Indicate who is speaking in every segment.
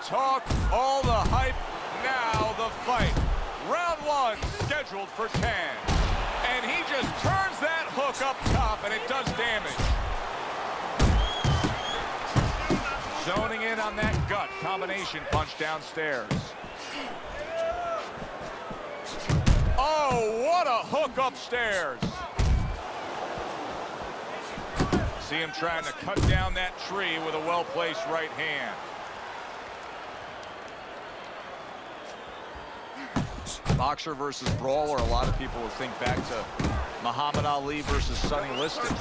Speaker 1: talk, all the hype, now the fight. Round one, scheduled for 10. And he just turns that hook up top, and it does damage. Zoning in on that gut combination punch downstairs. Oh, what a hook upstairs. See him trying to cut down that tree with a well-placed right hand. Boxer versus brawler, a lot of people will think back to Muhammad Ali versus Sonny Liston.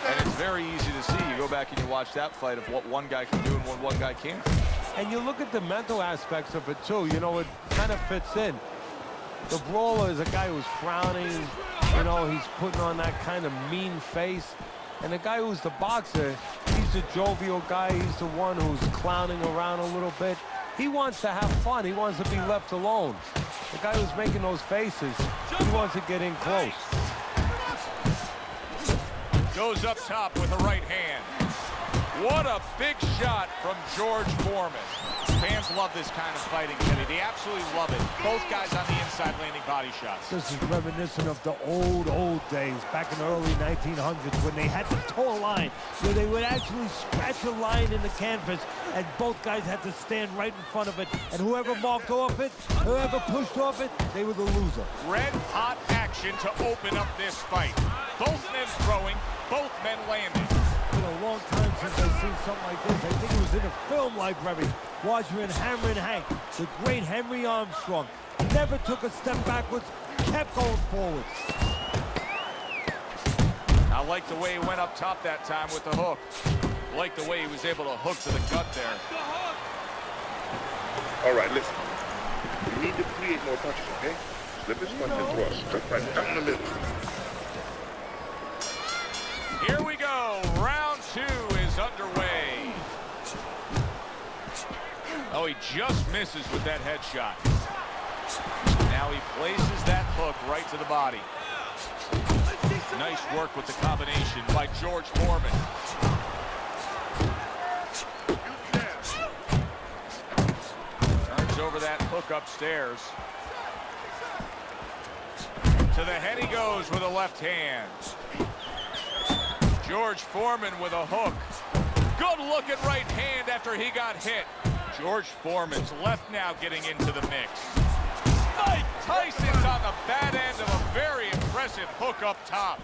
Speaker 1: And it's very easy to see. You go back and you watch that fight of what one guy can do and what one guy can't.
Speaker 2: And you look at the mental aspects of it too. You know, it kind of fits in. The brawler is a guy who's frowning. You know, he's putting on that kind of mean face. And the guy who's the boxer, he's the jovial guy. He's the one who's clowning around a little bit. He wants to have fun. He wants to be left alone. The guy who's making those faces, he wants to get in close.
Speaker 1: Goes up top with a right hand. What a big shot from George Foreman. Fans love this kind of fighting, Teddy. They absolutely love it. Both guys on the inside landing body shots.
Speaker 2: This is reminiscent of the old days, back in the early 1900s, when they had to toe a line, where they would actually scratch a line in the canvas, and both guys had to stand right in front of it, and whoever marked off it, whoever pushed off it, they were the loser.
Speaker 1: Red-hot action to open up this fight. Both men throwing, both men landing.
Speaker 2: It's been a long time since I've seen something like this. I think it was in a film library, watching Hammer and Hank, the great Henry Armstrong. Never took a step backwards, kept going forwards.
Speaker 1: I like the way he went up top that time with the hook. I like the way he was able to hook to the gut there.
Speaker 3: All right, listen. We need to create more punches, okay? Slip his punch and thrust. Just right down the middle.
Speaker 1: Here we go. Round two is underway. Oh, he just misses with that headshot. Now he places that hook right to the body. Nice work with the combination by George Foreman. Turns over that hook upstairs. To the head he goes with a left hand. George Foreman with a hook. Good looking right hand after he got hit. George Foreman's left now getting into the mix. Mike Tyson's on the bad end of a very impressive hook up top.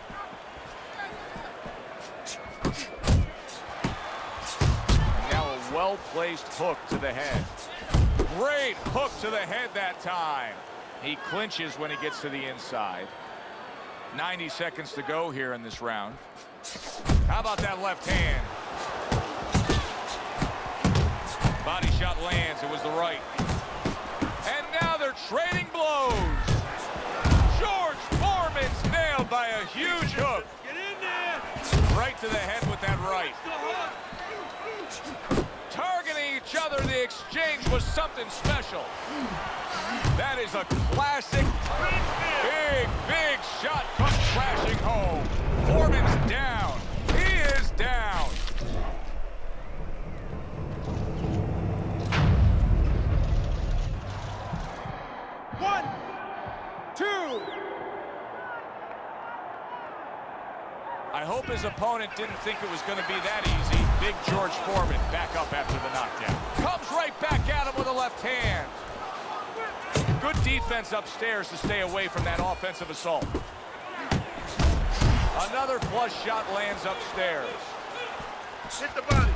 Speaker 1: And now a well-placed hook to the head. Great hook to the head that time. He clinches when he gets to the inside. 90 seconds to go here in this round. How about that left hand? Body shot lands. It was the right. And now they're trading blows. George Foreman's nailed by a huge hook.
Speaker 4: Get in there.
Speaker 1: Right to the head with that right. Targeting each other, the exchange was something special. That is a classic. Big shot comes crashing home. Foreman's down. He is down.
Speaker 4: One, two.
Speaker 1: I hope his opponent didn't think it was going to be that easy. Big George Foreman back up after the knockdown. Comes right back at him with a left hand. Good defense upstairs to stay away from that offensive assault. Another flush shot lands upstairs.
Speaker 3: Hit the body.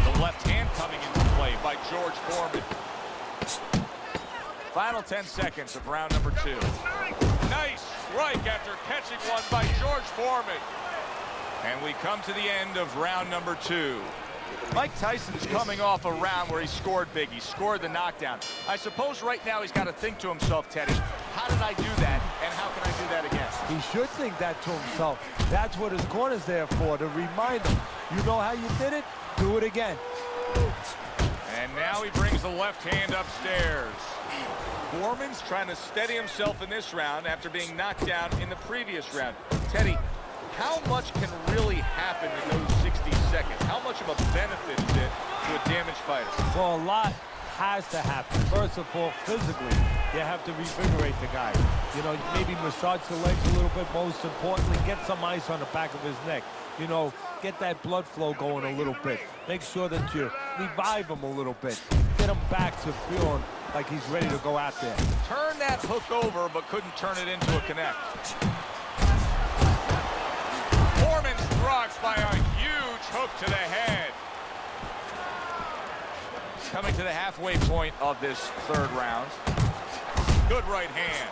Speaker 1: The left hand coming into play by George Foreman. Final 10 seconds of round number two. Nice strike after catching one by George Foreman. And we come to the end of round number two. Mike Tyson's coming off a round where he scored big. He scored the knockdown. I suppose right now he's got to think to himself, Teddy, how did I do that, and how can I do that again?
Speaker 2: He should think that to himself. That's what his corner's there for, to remind him. You know how you did it? Do it again.
Speaker 1: And now he brings the left hand upstairs. Foreman's trying to steady himself in this round after being knocked down in the previous round. Teddy, how much can really happen in those 60 seconds? How much of a benefit is it to a damaged fighter.
Speaker 2: Well, a lot has to happen. First of all, physically, you have to revigorate the guy. You know, maybe massage the legs a little bit. Most importantly, get some ice on the back of his neck. You know, get that blood flow going a little bit. Make sure that you revive him a little bit. Get him back to feeling like he's ready to go out there.
Speaker 1: Turn that hook over, but couldn't turn it into a connect. Foreman struck by a huge hook to the head. Coming to the halfway point of this third round. Good right hand.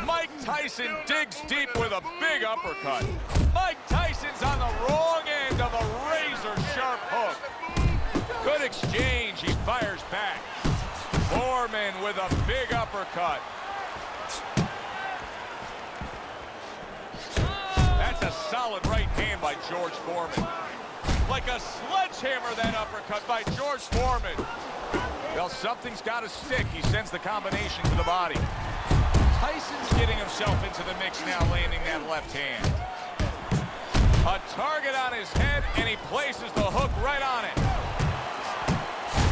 Speaker 1: Mike Tyson digs deep with a big uppercut. Mike Tyson's on the wrong end of a razor-sharp hook. Good exchange. He fires back. Foreman with a big uppercut. That's a solid right hand by George Foreman. Like a sledgehammer, that uppercut by George Foreman. Well, something's got to stick. He sends the combination to the body. Tyson's getting himself into the mix now, landing that left hand. A target on his head, and he places the hook right on it.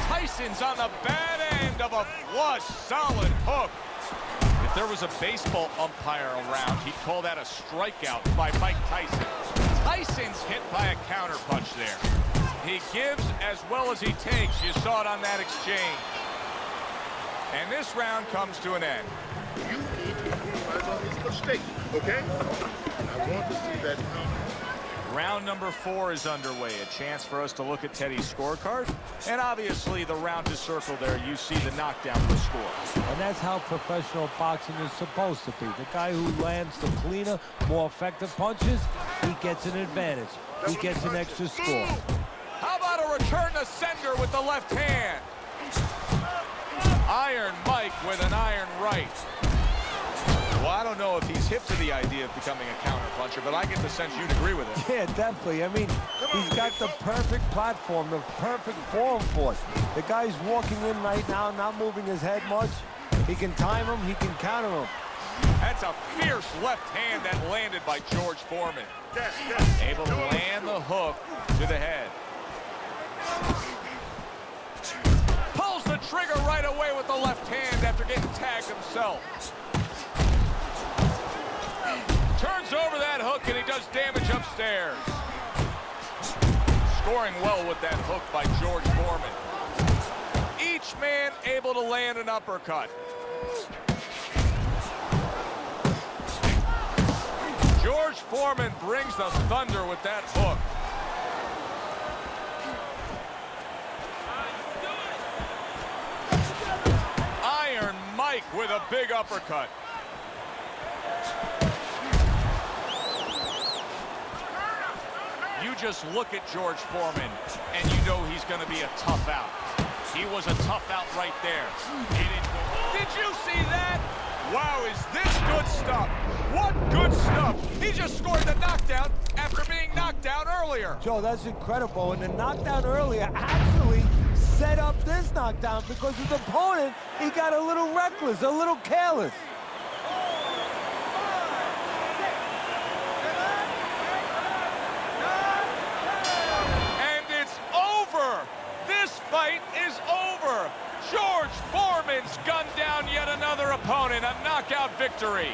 Speaker 1: Tyson's on the bad end of a flush, solid hook. If there was a baseball umpire around, he'd call that a strikeout by Mike Tyson. Tyson's hit by a counterpunch there. He gives as well as he takes. You saw it on that exchange. And this round comes to an end.
Speaker 3: You need to realize all these mistakes, okay? I want to see that now.
Speaker 1: Round number 4 is underway. A chance for us to look at Teddy's scorecard. And obviously the round is circled there. You see the knockdown for score.
Speaker 2: And that's how professional boxing is supposed to be. The guy who lands the cleaner, more effective punches, he gets an advantage. He gets an extra score.
Speaker 1: How about a return to sender with the left hand? Iron Mike with an iron right. Well, I don't know if he's hip to the idea of becoming a counterpuncher, but I get the sense you'd agree with it.
Speaker 2: Yeah, definitely. I mean, he's got the perfect platform, the perfect form for it. The guy's walking in right now, not moving his head much. He can time him, he can counter him.
Speaker 1: That's a fierce left hand that landed by George Foreman. Able to land the hook to the head. Pulls the trigger right away with the left hand after getting tagged himself. Turns over that hook and he does damage upstairs. Scoring well with that hook by George Foreman. Each man able to land an uppercut. George Foreman brings the thunder with that hook. Iron Mike with a big uppercut. You just look at George Foreman, and you know he's going to be a tough out. He was a tough out right there. Did you see that? Wow, is this good stuff? What good stuff? He just scored the knockdown after being knocked down earlier.
Speaker 2: Joe, that's incredible. And the knockdown earlier actually set up this knockdown because his opponent, he got a little reckless, a little careless.
Speaker 1: This fight is over. George Foreman's gunned down yet another opponent. A knockout victory.